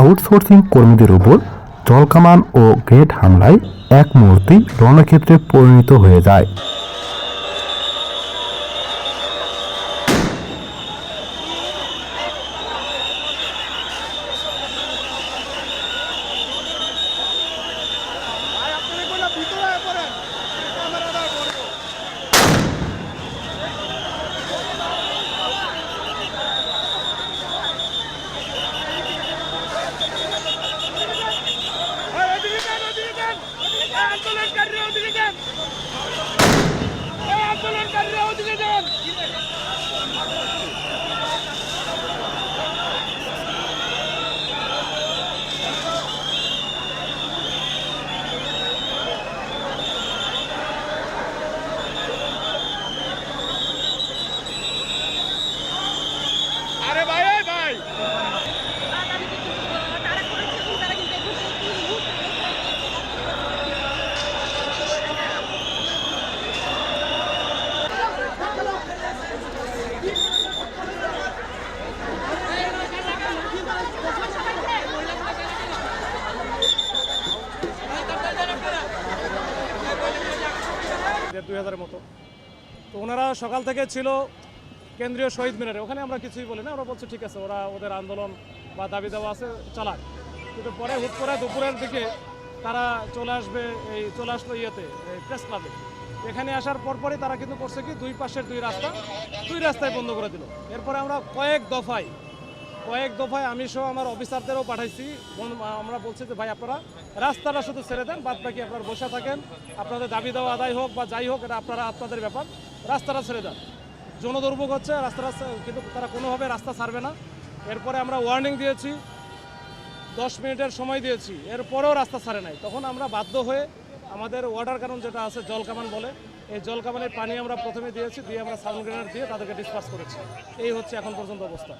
Outsourcing কর্মীদের উপর জলকামান ও grenade হামলায় এক মুহূর্তেই রণক্ষেত্রে পরিণত হয়ে যায়। মতো তো ওনারা সকাল থেকে ছিল কেন্দ্রীয় শহীদ মিনারে, ওখানে আমরা কিছুই বলি না, ওরা বলছে ঠিক আছে, ওরা ওদের আন্দোলন বা দাবি দেওয়া আছে চালাক। কিন্তু পরে হুট করে দুপুরের দিকে তারা চলে আসলো প্রেস ক্লাবে। এখানে আসার পরপরই তারা কিন্তু করছে কি, দুই পাশের দুই রাস্তায় বন্ধ করে দিল। এরপরে আমরা কয়েক দফায় আমি সহ আমার অফিসারদেরও পাঠাইছি। আমরা বলছি যে ভাই আপনারা রাস্তাটা শুধু ছেড়ে দেন, বাদ বাকি আপনারা বসে থাকেন, আপনাদের দাবি দেওয়া আদায় হোক বা যাই হোক, এটা আপনাদের ব্যাপার, রাস্তাটা ছেড়ে দেন। জনদুর্ভোগ হচ্ছে, রাস্তাটা কিন্তু তারা কোনোভাবে রাস্তা ছাড়বে না। এরপরে আমরা ওয়ার্নিং দিয়েছি, 10 মিনিটের সময় দিয়েছি, এরপরেও রাস্তা ছাড়ে নাই। তখন আমরা বাধ্য হয়ে আমাদের ওয়াটার কারণ যেটা আছে, জলকামান বলে, এই জলকামানের পানি আমরা প্রথমে দিয়েছি, দিয়ে আমরা সাউন্ড গ্রেনেড দিয়ে তাদেরকে ডিসপার্স করেছি। এই হচ্ছে এখন পর্যন্ত অবস্থা।